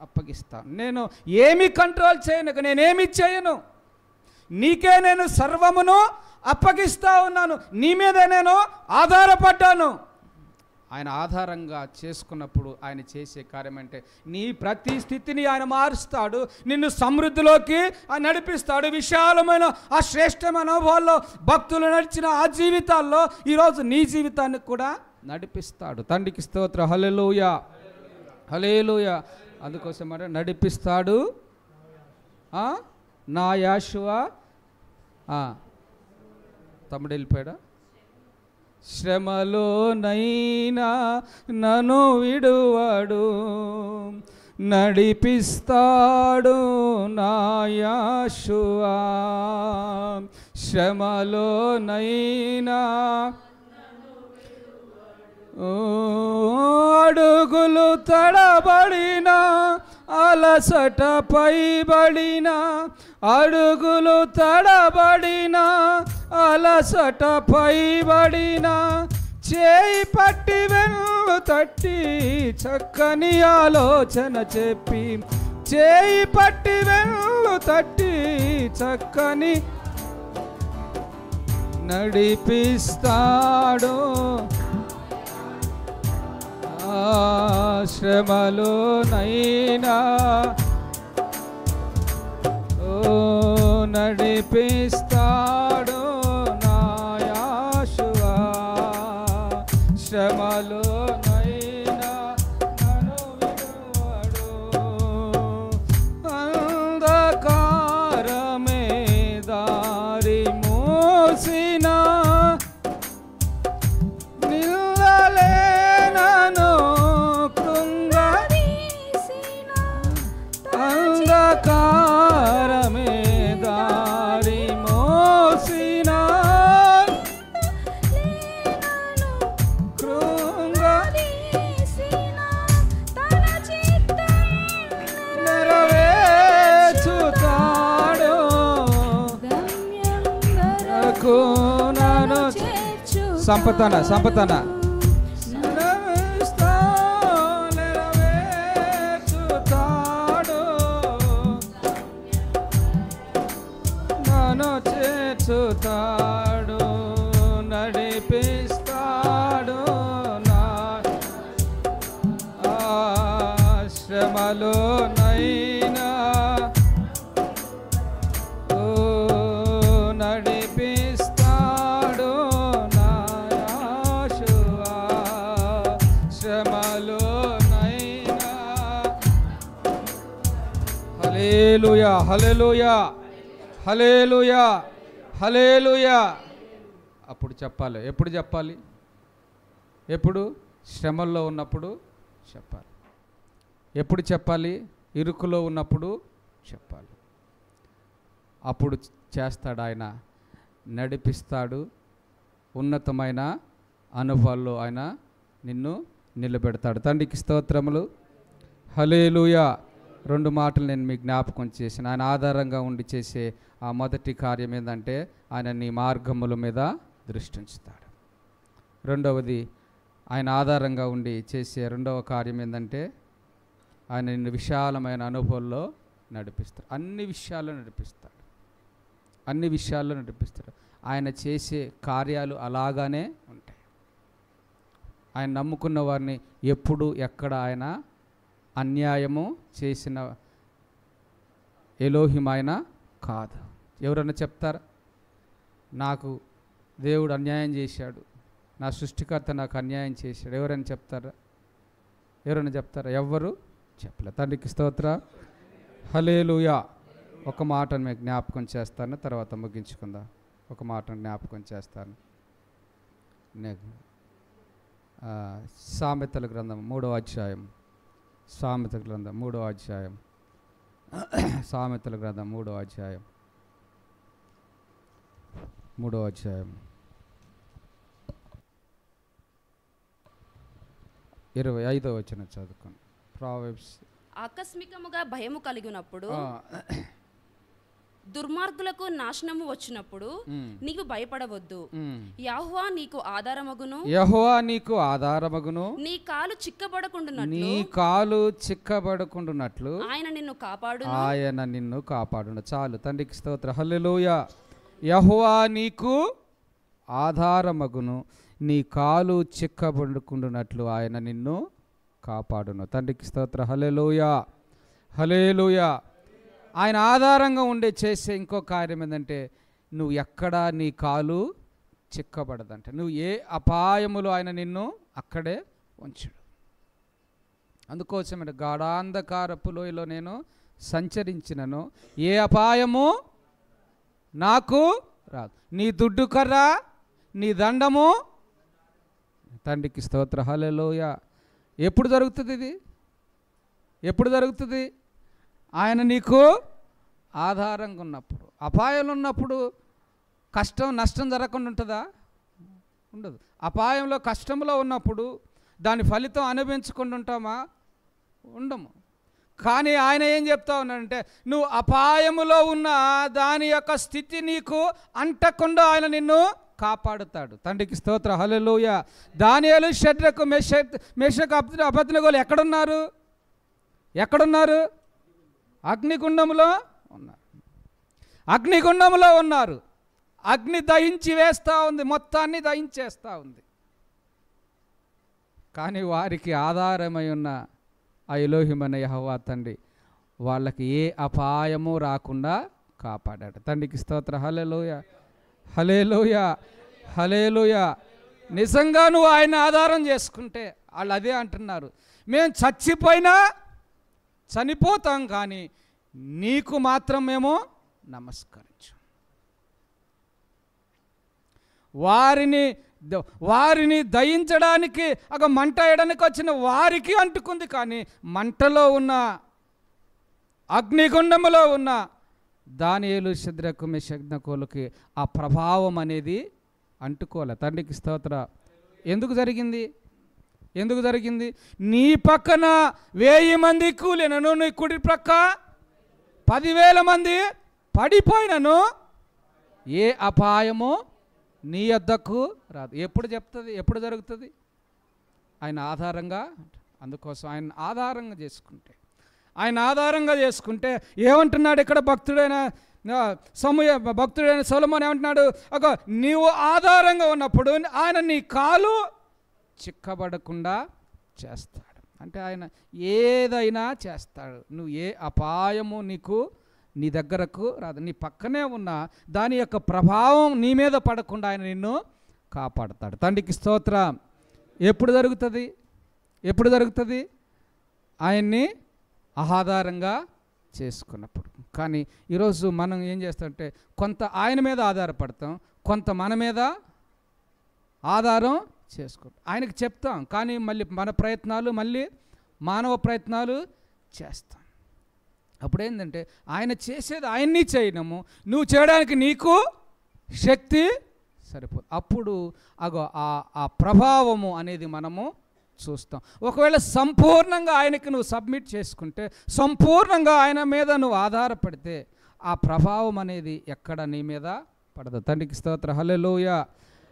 అప్పగిస్తాను. నేను ఏమి కంట్రోల్ చేయను, నేనేమి చేయను, నీకే నేను సర్వమును అప్పగిస్తా ఉన్నాను. నీ మీదే నేను ఆధారపడ్డాను. ఆయన ఆధారంగా చేసుకున్నప్పుడు ఆయన చేసే కార్యం అంటే నీ ప్రతి స్థితిని ఆయన మారుస్తాడు, నిన్ను సమృద్ధిలోకి నడిపిస్తాడు. విశాలమైన ఆ శ్రేష్టమైన అనుభవాల్లో భక్తులు నడిచిన ఆ జీవితాల్లో ఈరోజు నీ జీవితాన్ని కూడా నడిపిస్తాడు. తండ్రికి స్తోత్ర. హల్లెలూయా, హల్లెలూయా. అందుకోసం అంటే నడిపిస్తాడు. నా యాషువా తమ్ముడు వెళ్ళిపోయాడా? శ్రమలోనైనా నన్ను విడువాడు, నడిపిస్తాడు నా యాషువా. శ్రమలోనైనా అడుగులు తడబడిన, అలసట పైబడిన, అడుగులు తడబడిన, అలసట పైబడిన, చేయి పట్టి వెన్ను తట్టి చక్కని ఆలోచన చెప్పి చేయి పట్టి వెళ్ళు తట్టి చక్కని నడిపిస్తాడు. శ్రమలోనైనా నడిపిస్తాడు నా యేషువా. శ్రమలోనైనా నన్ను విడువడు. అంధకారమే దారి మూసిన నిల్లలేనను కృంగదీసిన. అంధకారమే దారి మోసిన కృంగదీసిన. తన చిత్తం నెరవేర్చుతాడు. గమ్యం నన్ను సంపతన సంపతన నెరవేర్చుతాడు. నన్ను చేర్చుతాడు నడిపిస్తాడు నా శ్రమలోనైనా నడిపిస్తాడు నా యేషువా. శ్రమలోనైనా హల్లెలూయా హల్లెలూయా హల్లెలూయా హల్లెలూయా. అప్పుడు చెప్పాలి. ఎప్పుడు చెప్పాలి? ఎప్పుడు? శ్రమల్లో ఉన్నప్పుడు చెప్పాలి. ఎప్పుడు చెప్పాలి? ఇరుకులో ఉన్నప్పుడు చెప్పాలి. అప్పుడు చేస్తాడు ఆయన, నడిపిస్తాడు. ఉన్నతమైన అనుభవాల్లో ఆయన నిన్ను నిలబెడతాడు. తండ్రికి స్తోత్రములు. హల్లెలూయా. 2 మాటలు నేను మీకు జ్ఞాపకం చేసిన. ఆయన ఆధారంగా ఉండి చేసే ఆ మొదటి కార్యం ఏంటంటే ఆయన నీ మార్గముల మీద దృష్టి ఉంచుతాడు. రెండవది ఆయన ఆధారంగా ఉండి చేసే రెండవ కార్యం ఏంటంటే ఆయన నిన్ను విశాలమైన అనుభవంలో నడిపిస్తాడు. అన్ని విషయాల్లో నడిపిస్తాడు. అన్ని విషయాల్లో నడిపిస్తాడు. ఆయన చేసే కార్యాలు అలాగానే ఉంటాయి. ఆయన నమ్ముకున్న వారిని ఎప్పుడు ఎక్కడ ఆయన అన్యాయము చేసిన ఎలోహిం ఆయన కాదు. ఎవరన్నా చెప్తారా నాకు దేవుడు అన్యాయం చేశాడు, నా సృష్టికర్త నాకు అన్యాయం చేశాడు? ఎవరైనా చెప్తారా? ఎవరైనా చెప్తారా? ఎవ్వరు చెప్పలే. తండ్రికి స్తోత్ర. హల్లెలూయా. ఒక మాటను మీకు జ్ఞాపకం చేస్తాను, తర్వాత ముగించుకుందాం. ఒక మాటను జ్ఞాపకం చేస్తాను. సామెతల గ్రంథం 3వ అధ్యాయం. సామెతల గ్రంథం 3వ అధ్యాయం. సామెతల గ్రంథం 3వ అధ్యాయం. 3వ అధ్యాయం 25వ వచనం చదువుకోండి. ప్రావెర్బ్స్. ఆకస్మికముగా భయము కలిగినప్పుడు, దుర్మార్గులకు నాశనము వచ్చినప్పుడు నీవు భయపడవద్దు. యెహోవా నీకు ఆధారమగును. యెహోవా నీకు ఆధారమగును. నీ కాలు చిక్కబడకుండునట్లు, నీ కాలు చిక్కబడకుండునట్లు ఆయన నిన్ను కాపాడును. ఆయన నిన్ను కాపాడును. చాలు. తండ్రికి స్తోత్ర. హల్లెలూయా. యెహోవా నీకు ఆధారమగును, నీ కాలు చిక్కబడకుండునట్లు ఆయన నిన్ను కాపాడును. తండ్రికి స్తోత్ర. హల్లెలూయా హల్లెలూయా. ఆయన ఆధారంగా ఉండే చేసే ఇంకో కార్యం ఏంటంటే నువ్వు ఎక్కడా నీ కాలు చిక్కబడదంటే, నువ్వు ఏ అపాయములో ఆయన నిన్ను అక్కడే ఉంచుడు. అందుకోసమే గాఢాంధకారపు లోయలో నేను సంచరించినను ఏ అపాయము నాకు రాదు. నీ దుడ్డు కర్ర, నీ దండము. తండ్రికి స్తోత్ర. హల్లెలూయా. ఎప్పుడు జరుగుతుంది ఇది? ఎప్పుడు జరుగుతుంది? ఆయన నీకు ఆధారంగా ఉన్నప్పుడు. అపాయాలు ఉన్నప్పుడు కష్టం నష్టం జరగకుండా ఉంటుందా? ఉండదు. అపాయంలో కష్టంలో ఉన్నప్పుడు దాని ఫలితం అనుభవించకుండా ఉంటామా? ఉండము. కానీ ఆయన ఏం చెప్తా ఉన్నాడంటే నువ్వు అపాయములో ఉన్న దాని యొక్క స్థితి నీకు అంటకుండా ఆయన నిన్ను కాపాడుతాడు. తండ్రికి స్తోత్ర. హల్లెలూయా. దానియేలు, షద్రకు, మెషకు, అబేద్నెగోలు ఎక్కడున్నారు? ఎక్కడున్నారు? అగ్నిగుండంలో ఉన్నారు. అగ్నిగుండంలో ఉన్నారు. అగ్ని దహించి వేస్తూ ఉంది, మొత్తాన్ని దహించేస్తూ ఉంది. కానీ వారికి ఆధారమై ఉన్న ఆ ఎలోహిమనే యెహోవా తండ్రి వాళ్ళకి ఏ అపాయము రాకుండా కాపాడాడు. తండ్రికి స్తోత్రం. హల్లెలూయా, హల్లెలూయా, హల్లెలూయా. నిజంగా నువ్వు ఆయన ఆధారం చేసుకుంటే వాళ్ళు అదే అంటున్నారు, మేము చచ్చిపోయినా చనిపోతాం కానీ నీకు మాత్రం మేము నమస్కరించు. వారిని దయించడానికి ఒక మంట వేయడానికి వచ్చిన వారికి అంటుకుంది, కానీ మంటలో ఉన్న అగ్నిగుండములో ఉన్న దానియేలు, షద్రకు, మెషక్నెబేగోలకి ఆ ప్రభావం అనేది అంటుకోలే. తండ్రికి స్తోత్ర. ఎందుకు జరిగింది? ఎందుకు జరిగింది? నీ పక్కన 1000 మంది కూలినను, నీ కుడి ప్రక్క 10,000 మంది పడిపోయినను ఏ అపాయము నీ వద్దకు రాదు. ఎప్పుడు చెప్తుంది? ఎప్పుడు జరుగుతుంది? ఆయన ఆధారంగా. అందుకోసం ఆయన ఆధారంగా చేసుకుంటే, ఆయన ఆధారంగా చేసుకుంటే ఏమంటున్నాడు ఇక్కడ భక్తుడైన సొలొమోను ఏమంటున్నాడు? ఒక నీవు ఆధారంగా ఉన్నప్పుడు ఆయన నీ కాలు చిక్కబడకుండా చేస్తాడు. అంటే ఆయన ఏదైనా చేస్తాడు. నువ్వు ఏ అపాయము నీ దగ్గరకు రాదు. నీ పక్కనే ఉన్న దాని యొక్క ప్రభావం నీ మీద పడకుండా ఆయన నిన్ను కాపాడుతాడు. తండ్రికి స్తోత్రం. ఎప్పుడు జరుగుతుంది? ఎప్పుడు జరుగుతుంది? ఆయన్ని ఆధారంగా చేసుకున్నప్పుడు. కానీ ఈరోజు మనం ఏం చేస్తామంటే కొంత ఆయన మీద ఆధారపడతాం, కొంత మన మీద ఆధారం చేసుకుంటాం. ఆయనకి చెప్తాం కానీ మళ్ళీ మన ప్రయత్నాలు, మళ్ళీ మానవ ప్రయత్నాలు చేస్తాం. అప్పుడేంటంటే ఆయన చేసేది ఆయన్ని చేయడము, నువ్వు చేయడానికి నీకు శక్తి సరిపోదు. అప్పుడు ఆ ప్రభావము అనేది మనము చూస్తాం. ఒకవేళ సంపూర్ణంగా ఆయనకి నువ్వు సబ్మిట్ చేసుకుంటే, సంపూర్ణంగా ఆయన మీద నువ్వు ఆధారపడితే ఆ ప్రభావం అనేది ఎక్కడ నీ మీద పడదు. తండ్రికి స్తోత్రం. హల్లెలూయా,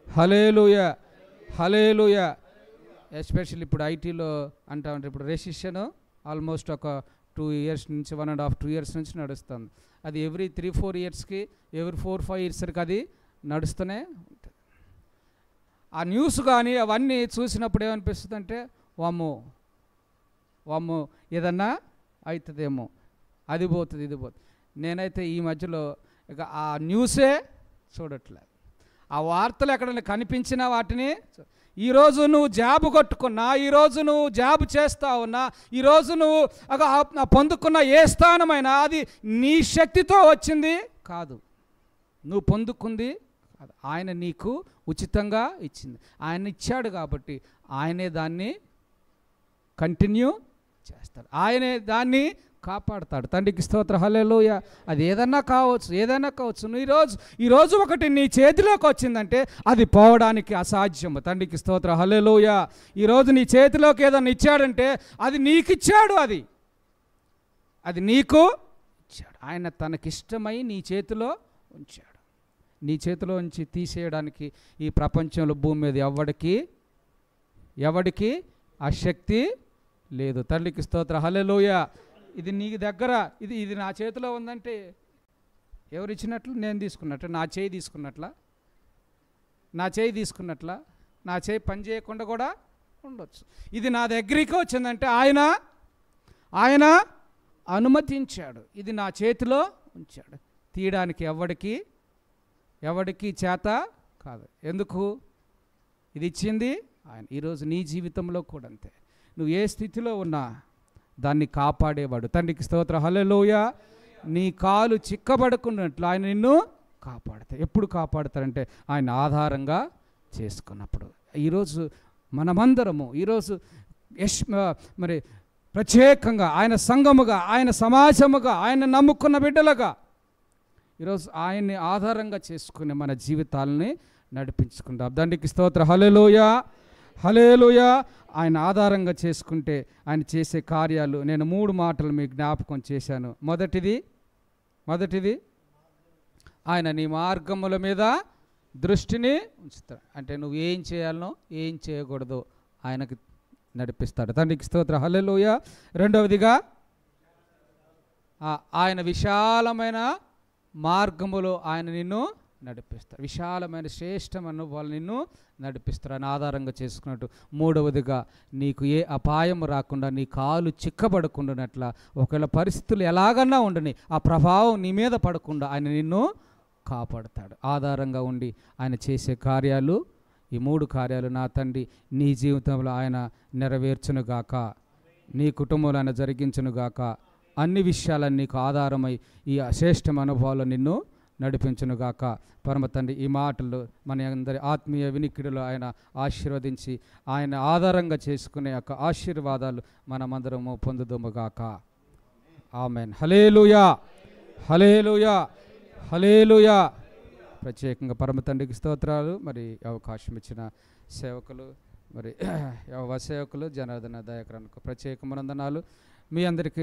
హల్లెలూయా, హల్లెలూయా. ఎస్పెషల్లీ ఇప్పుడు ఐటీలో అంటా ఉంటారు, ఇప్పుడు రెసిషన్ ఆల్మోస్ట్ ఒక 2 years నుంచి 1.5 2 years నుంచి నడుస్తుంది. అది ఎవ్రీ 3-4 yearsకి, ఎవ్రీ 4-5 yearsకి అది నడుస్తూనే ఉంటుంది. ఆ న్యూస్ కానీ అవన్నీ చూసినప్పుడు ఏమనిపిస్తుంది అంటే వామ్మో ఏదన్నా అవుతుందేమో, అది పోతుంది, ఇది పోతుంది. నేనైతే ఈ మధ్యలో ఇక ఆ న్యూసే చూడట్లేదు. ఆ వార్తలు ఎక్కడైనా కనిపించినా వాటిని, ఈరోజు నువ్వు జాబ్ కొట్టుకున్నా, ఈరోజు నువ్వు జాబ్ చేస్తా ఉన్నా, ఈరోజు నువ్వు పొందుకున్న ఏ స్థానమైనా అది నీ శక్తితో వచ్చింది కాదు, నువ్వు పొందుకుంది కాదు. ఆయన నీకు ఉచితంగా ఇచ్చింది. ఆయన ఇచ్చాడు కాబట్టి ఆయనే దాన్ని కంటిన్యూ చేస్తాడు, ఆయనే దాన్ని కాపాడుతాడు. తండ్రికి స్తోత్రం. హల్లెలూయా. అది ఏదన్నా కావచ్చు, ఏదైనా కావచ్చు. ఈరోజు ఒకటి నీ చేతిలోకి వచ్చిందంటే అది పోవడానికి అసాధ్యము. తండ్రికి స్తోత్రం. హల్లెలూయా. ఈరోజు నీ చేతిలోకి ఏదన్నా ఇచ్చాడంటే అది నీకు ఇచ్చాడు, అది నీకు ఇచ్చాడు. ఆయన తనకిష్టమై నీ చేతిలో ఉంచాడు. నీ చేతిలో ఉంచి తీసేయడానికి ఈ ప్రపంచంలో, భూమి మీద ఎవడికి ఆ శక్తి లేదు. తండ్రికి స్తోత్రం. హల్లెలూయా. ఇది నీ దగ్గర, ఇది నా చేతిలో ఉందంటే ఎవరిచ్చినట్లు? నేను తీసుకున్నట్లు, నా చేయి తీసుకున్నట్లా, నా చేయి పని చేయకుండా కూడా ఉండొచ్చు. ఇది నా దగ్గరికి వచ్చిందంటే ఆయన అనుమతించాడు, ఇది నా చేతిలో ఉంచాడు. తీయడానికి ఎవడికి చేత కాదు. ఎందుకు? ఇది ఇచ్చింది ఆయన. ఈరోజు నీ జీవితంలో కూడా అంతే. నువ్వు ఏ స్థితిలో ఉన్నా దాన్ని కాపాడేవాడు. తండ్రికి స్తోత్రం. హల్లెలూయా. నీ కాలు చిక్కబడుకున్నట్లు ఆయన నిన్ను కాపాడుతాడు. ఎప్పుడు కాపాడుతారంటే ఆయన ఆధారంగా చేసుకున్నప్పుడు. ఈరోజు మనమందరము మరి ప్రత్యేకంగా ఆయన సంఘముగా, ఆయన సమాజముగా, ఆయన నమ్ముకున్న బిడ్డలుగా ఈరోజు ఆయన్ని ఆధారంగా చేసుకుని మన జీవితాలని నడిపించుకుంటాం. తండ్రికి స్తోత్రం. హల్లెలూయా, హల్లెలూయా. ఆయన ఆధారంగా చేసుకుంటే ఆయన చేసే కార్యాలు, నేను 3 మాటలు మీకు జ్ఞాపకం చేశాను. మొదటిది ఆయన నీ మార్గముల మీద దృష్టిని ఉంచుతాడు. అంటే నువ్వు ఏం చేయాలనో ఏం చేయకూడదో ఆయనకి నడిపిస్తాడు. తండ్రికి స్తోత్రం. హల్లెలూయా. రెండవదిగా ఆయన విశాలమైన మార్గములో ఆయన నిన్ను నడిపిస్తారు. విశాలమైన శ్రేష్టమైన వాళ్ళు నిన్ను నడిపిస్తారు అని ఆధారంగా చేసుకున్నట్టు. మూడవదిగా నీకు ఏ అపాయం రాకుండా, నీ కాలు చిక్కబడకుండానట్ల, ఒకవేళ పరిస్థితులు ఎలాగన్నా ఉండని ఆ ప్రభావం నీ మీద పడకుండా ఆయన నిన్ను కాపాడుతాడు. ఆధారంగా ఉండి ఆయన చేసే కార్యాలు, ఈ 3 కార్యాలు నా తండ్రి నీ జీవితంలో ఆయన నెరవేర్చునుగాక, నీ కుటుంబంలో ఆయన జరిగించునుగాక. అన్ని విషయాలను నీకు ఆధారమై ఈ శ్రేష్టమైన అనుభవాలు నిన్ను నడిపించునుగాక. పరమ తండ్రి ఈ మాటలు మన అందరి ఆత్మీయ వినికిడిలో ఆయన ఆశీర్వదించి ఆయన ఆధారంగా చేసుకునే యొక్క ఆశీర్వాదాలు మనమందరము పొందుదుముగాక. ఆమెన్. హల్లెలూయా, హల్లెలూయా, హల్లెలూయా. ప్రత్యేకంగా పరమ తండ్రికి స్తోత్రాలు. మరి అవకాశం ఇచ్చిన సేవకులు, మరి సేవకులు జనార్దన దయాకరణకు ప్రత్యేక వందనాలు. మీ అందరికీ